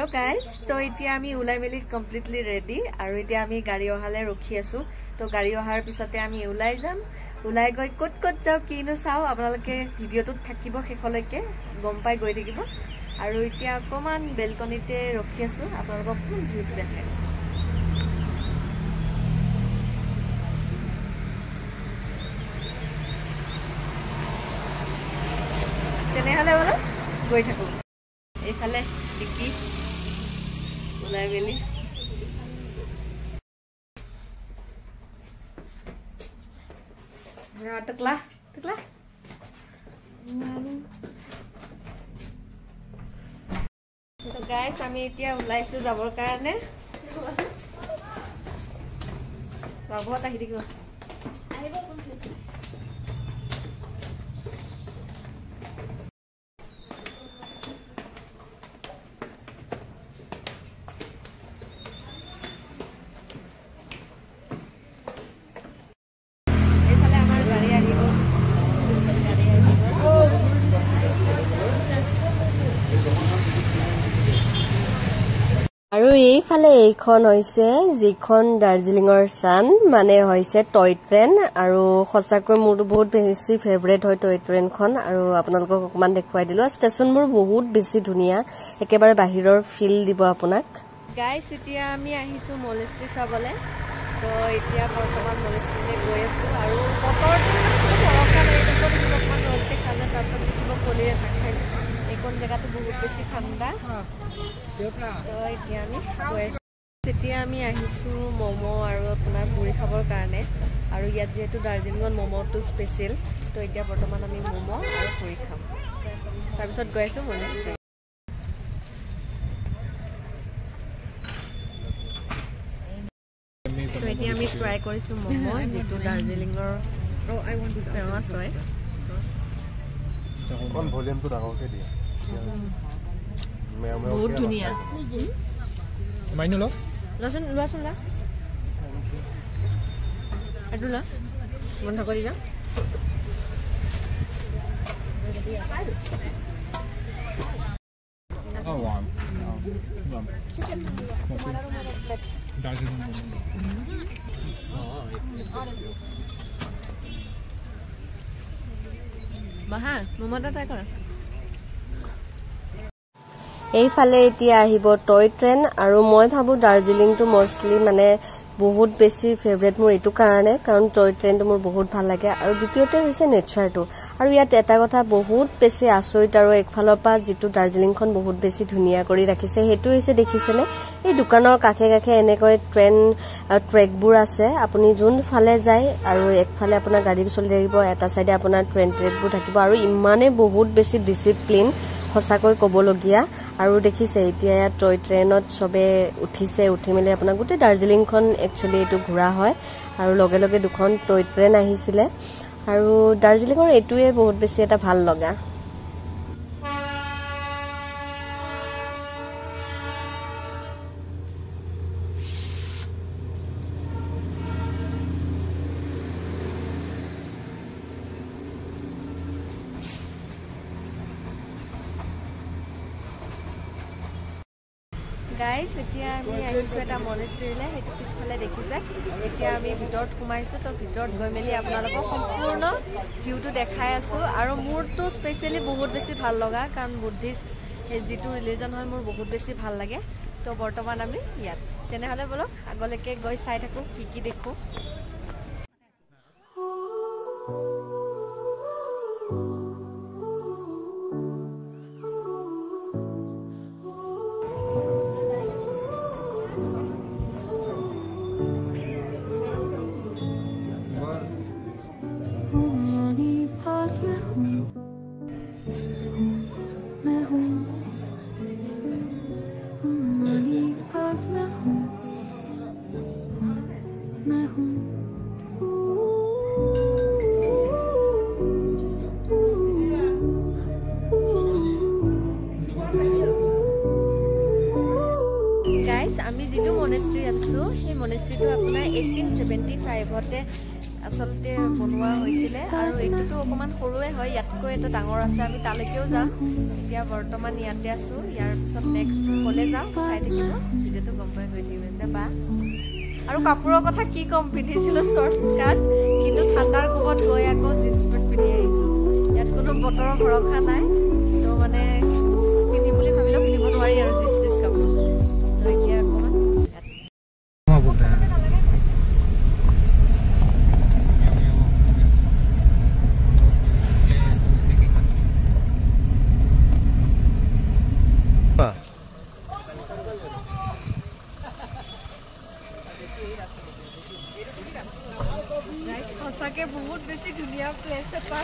Hello guys, so এতিয়া আমি উলাই মেলি কমপ্লিটলি ৰেডি আৰু এতিয়া আমি গাড়ী অহালে ৰখি আছো তো গাড়ী অহাৰ পিছতে আমি উলাই যাম উলাই গৈ কত কত যাও কিনো চাও আপোনালোকে ভিডিওটোত থাকিব শেষলৈকে গম পাই গৈ থাকিব আৰু এতিয়া অকমান বেলকনিতে ৰখি আছো আপোনালোকক ফুল ভিউটো দেখাই আছো তেনেহলে বলো গৈ থাকো এইফালে টিকি উলাই মেলি Tekla. So guys, আমি এতিয়া উলাইছো যাবৰ কাৰণে বাবুত আহি থাকিব আহিব কমপ্লিট আৰু এইফালে এইখন হৈছে যিখন দাৰ্জিলিঙৰ চান মানে হৈছে টয় ট্ৰেইন আৰু খসাকৈ মোৰটো বহুত বেছি ফেভাৰিট হয় টয় ট্ৰেইনখন আৰু আপোনালোকক অকমান দেখুৱাই দিলো ষ্টেচনবোৰ বহুত বেছি ধুনিয়া একেবাৰে বাহিৰৰ ফিল দিব আপোনাক গাইস এতিয়া আমি আহিছো মলেষ্ট্ৰি চাবলে তো এতিয়া বৰ্তমান মলেষ্ট্ৰিলে গৈ আছো আৰু বতৰটো বৰষুণ এইটো অকমান ৰ'দতে খালে তাৰপিছত দেখিব কলিয়ে থাকে কোন জায়গাতে বহুত বেছি ঠাণ্ডা তো এতিয়া আমি গৈ আছো তেতিয়া আমি আহিছো মমো আৰু আপোনাৰ পুৰি খাবৰ কাৰণে আৰু ইয়াত যেহেতু দাৰ্জিলিঙত মমোটো স্পেশাল তো এতিয়া বৰ্তমান আমি মমো আৰু পুৰি খাম তাৰপিছত গৈ আছো মলেষ্ট্ৰি তো এতিয়া আমি ট্ৰাই কৰিছো মমো যেটো দাৰ্জিলিঙৰ ফেমাস হয় কোন ভলিউমটো ডাঙৰকে দিয়া বহুত ধুনিয়া মাইনো ল লচোন লোৱাচোন লা এটো লা বন্ধ কৰি যা Oh, warm. Warm. বাহা মমতা ট্ৰাই কৰা এইফালে এতিয়া আহিব টয় ট্ৰেইন আৰু মই ভাবো দাৰ্জিলিংটো মোষ্টলি মানে বহুত বেছি ফেভাৰিট মোৰ এটো কাৰণে কাৰণ টয় ট্ৰেইনটো মোৰ বহুত ভাল লাগে আৰু দ্বিতীয়তে হৈছে নেচাৰটো আৰু ইয়াত এটা কথা বহুত বেছি আচৰিত আৰু একফালৰ পৰা যেটো দাৰ্জিলিংখন বহুত বেছি ধুনিয়া কৰি ৰাখিছে হেতু হৈছে দেখিছেনে এই দোকানৰ কাষে কাষে এনেকৈ ট্ৰেইন ট্ৰেকবোৰ আছে আপুনি যোন ফালে যায় আৰু একফালে আপোনাৰ গাড়ী চলি থাকিব এটা সাইডে আপোনাৰ ট্ৰেইন ট্ৰেকবোৰ থাকিব আৰু ইমানে বহুত বেছি ডিসিপ্লিন খসাকৈ কবলগিয়া আৰু দেখিছে এতিয়া টয় ট্ৰেইনত সবে উঠিছে উঠি মেলি আপোনাৰ গোটে দাৰ্জিলিংখন একচুয়ালি এটো ঘুৰা হয় আৰু লগে লগে দুখন টয় ট্ৰেইন আহিছিলে আৰু দাৰ্জিলিঙৰ এটোৱে বহুত বেছি এটা ভাল লগা গাইস এতিয়া আমি আহিছো এটা মনেষ্ট্ৰিলে হেতু পিছফালে দেখিছে এতিয়া আমি ভিতৰত সোমাইছো তো ভিতৰত গৈ মেলি আপোনালোকক সম্পূৰ্ণ ভিউটো দেখাই আছো আৰু মোৰটো স্পেশালি বহুত বেছি ভাল লগা কাৰণ বুদ্ধিষ্ট যেটো ৰিলিজন হয় মোৰ বহুত বেছি ভাল লাগে তো বৰ্তমান আমি ইয়াত তেনেহলে বলক আগলৈকে গৈ চাই থাকো কি দেখো আমি যেটো মনেষ্ট্ৰি আছো সেই মনেষ্ট্ৰিটো আপোনাৰ 1875 হতে আচলতে বনোৱা হৈছিলে আৰু এইটোতো অকমান সৰুৱে হয় ইয়াতকৈ এটা ডাঙৰ আছে আমি তালৈকেও যাম এতিয়া বৰ্তমান ইয়াতে আছো ইয়াৰ পিছত নেক্সট কলে যাম চাই থাকিব ভিডিওটো গম পাই গৈ থাকিব বা আৰু কাপোৰৰ কথা কি কম পিন্ধিছিলো শৰ্ট স্কাৰ্ট কিন্তু ঠাণ্ডাৰ কোবত গৈ আকৌ জিন্স পেন্ট পিন্ধি আহিছো ইয়াত কোনো বতৰৰ ভৰসা নাই তো মানে পিন্ধিম বুলি ভাবিলো পিন্ধিব নোৱাৰি আৰু জিন্স কাপোৰ তো এতিয়া অকমান সঁচাকে বহুত বেছি ধুনীয়া প্লেচ এটা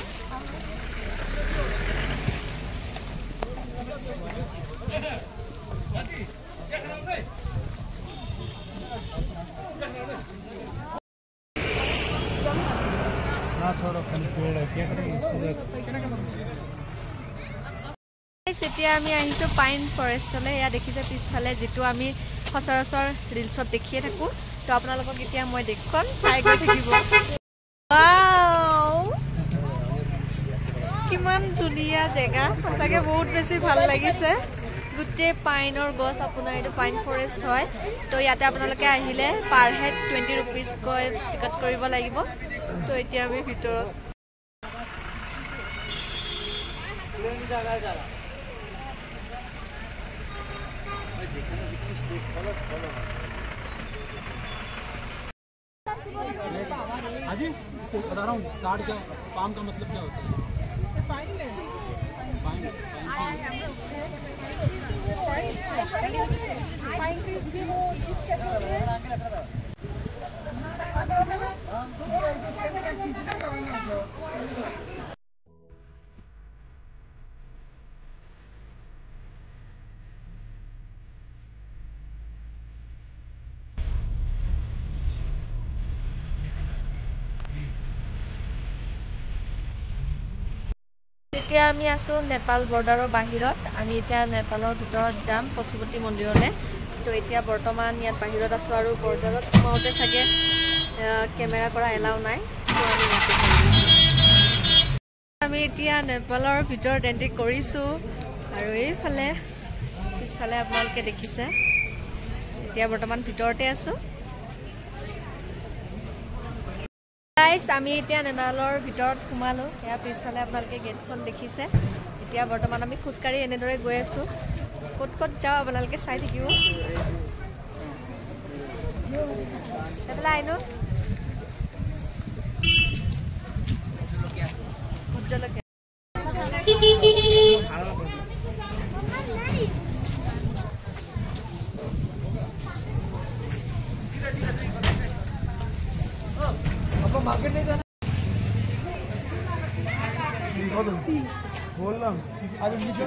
এতিয়া আমি আহিছো পাইন ফৰেষ্টলৈ এয়া দেখিছে পিছফালে যেটো আমি সচৰাচৰ ৰিলছত দেখিয়ে থাকো তো আপোনালোকক এতিয়া মই দেখুৱাম চাই গৈ থাকিব ওয়াও কিমান ধুনীয়া জেগা সঁচাকে বহুত বেছি ভাল লাগিছে গুটে পাইনৰ গছ আপোনাৰ এটো পাইন ফৰেষ্ট হয় তো ইয়াতে আপোনালোকে আহিলে পাৰ হেড 20 रुपीस কৈ টিকট কৰিব লাগিব তো এতিয়া আমি ভিতৰত প্লেন জায়গা জায়গা हाजी बता रहा हूँ कार्ड क्या पाम का मतलब क्या होता है এতিয়া আমি আছো নেপাল বৰ্ডাৰৰ বাহিৰত আমি এতিয়া নেপালৰ ভিতৰত যাম পশুপতি মন্দিৰলৈ তো এতিয়া বৰ্তমান ইয়াত বাহিৰত আছো আৰু বৰ্ডাৰত সোমাওতে চাগে কেমেৰা কৰা এলাউ নাই তো আমি এতিয়া নেপালৰ ভিতৰত এন্ট্ৰি কৰিছো আৰু এইফালে পিছফালে আপোনালোকে দেখিছে এতিয়া বৰ্তমান ভিতৰতে আছো গাইস আমি এতিয়া নেপালৰ ভিতৰত সোমালো এয়া পিছফালে আপোনালোকে গেটখন দেখিছে এতিয়া বৰ্তমান আমি খুচকাৰি এনেদৰে গৈ আছো কত কত যাও আপোনালোকে চাই থাকিব এফালে আইনো উজ্জ্বলকে मार्केट नहीं जाना बोल रहा हूँ आज नीचे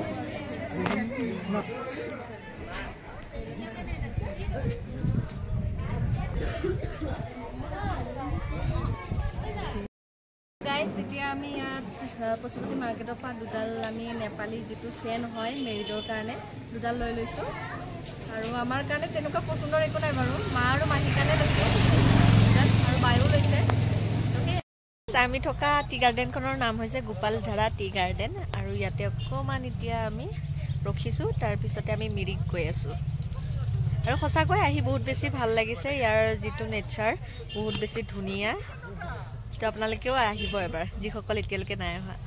गाइस এতিয়া আমি ইয়াত পশুপতি মাৰ্কেটৰ পৰা দুডাল আমি নেপালী যেটো চেন হয় মেৰিডৰ কাৰণে দুডাল লৈ লৈছো আৰু আমাৰ কাৰণে তেনেকুৱা পছন্দৰ একো নাই বাৰু মা আৰু মাহী কাৰণে লৈছো আৰু বায়ো লৈছে আমি থকা টি গাৰ্ডেনখনৰ নাম হৈছে গোপাল ধাৰা টি গাৰ্ডেন আৰু ইয়াতে অকমান এতিয়া আমি ৰখিছো তাৰ পিছতে আমি মিৰিক গৈ আছো আৰু সঁচাকৈ আহি বহুত বেছি ভাল লাগিছে ইয়াৰ যেটো নেচাৰ বহুত বেছি ধুনীয়া তো আপোনালোকেও আহিব এবাৰ যিসকল এতিয়ালৈকে নাই অহা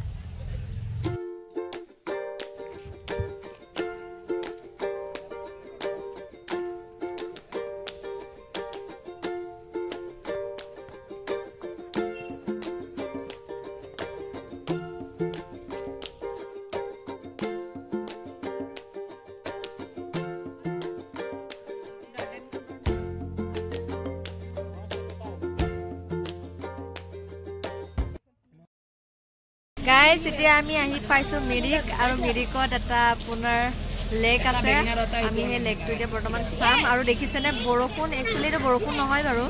गाइस এতিয়া আমি আহি পাইছো মিৰিক আৰু মিৰিকত এটা আপোনাৰ লেক আছে আমি হে লেকটো এতিয়া বৰ্তমান চাম আৰু দেখিছেনে বৰষুণ একচুয়ালি এটা বৰষুণ নহয় বাৰু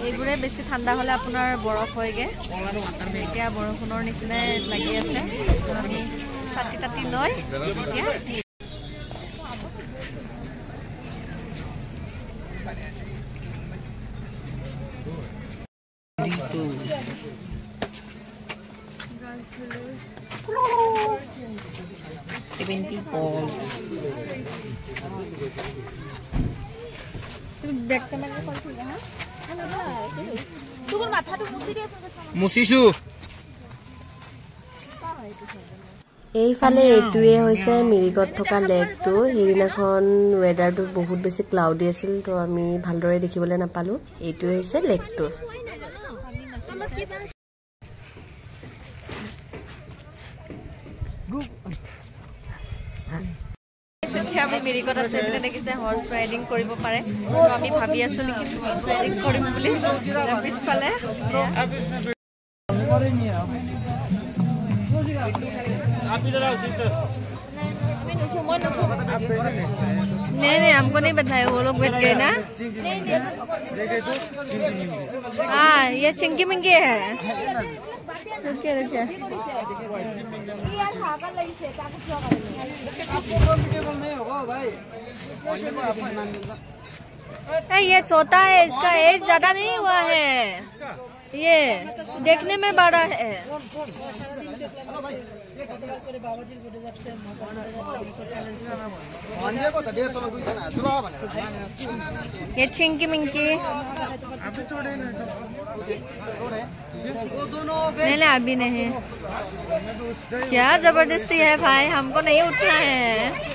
এইবোৰে বেছি ঠাণ্ডা হলে আপোনাৰ বৰফ হয়গে এতিয়া বৰষুণৰ নিচিনা লাগি আছে আমি ছাতি তাতি লৈ এতিয়া এইফালে এইটোৱে হৈছে মিৰিকত থকা লেকটো সেইদিনাখন ৱেডাৰটো বহুত বেছি ক্লাউডি আছিল তো আমি ভালদৰে দেখিবলৈ নাপালো এইটোৱে হৈছে লেকটো আমি মিৰিকত আছে বুলি দেখিছে হৰ্চ ৰাইডিং কৰিব পাৰে আমি ভাবি আছো নেকি হৰ্চ ৰাইডিং কৰিম বুলি পিছফালে आप इधर आओ सिस्टर नहीं हमको नहीं बताया वो लोग बैठ गए ना हाँ ये चिंकी मिंकी है रुकिए ये छोटा है इसका एज ज्यादा नहीं हुआ है ये देखने में बड़ा है ये चिंकी मिंकी नहीं अभी नहीं क्या जबरदस्ती है भाई हमको नहीं उठना है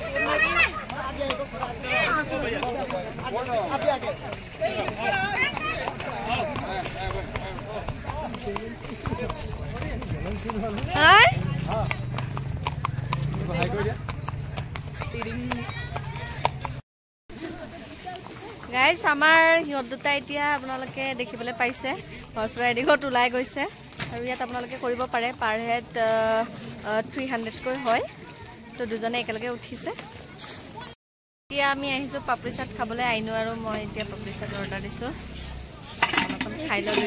গাইজ আমাৰ সিহঁত দুটা এতিয়া আপোনালোকে দেখিবলৈ পাইছে হৰ্চ ৰাইডিঙত ওলাই গৈছে আৰু ইয়াত আপোনালোকে কৰিব পাৰে পাৰ হেড 300কৈ হয় তো দুজনে একেলগে উঠিছে এতিয়া আমি আহিছো পাপৰি চাট খাবলৈ আইনো আৰু মই এতিয়া পাপৰি চাট অৰ্ডাৰ দিছো খাই লওঁ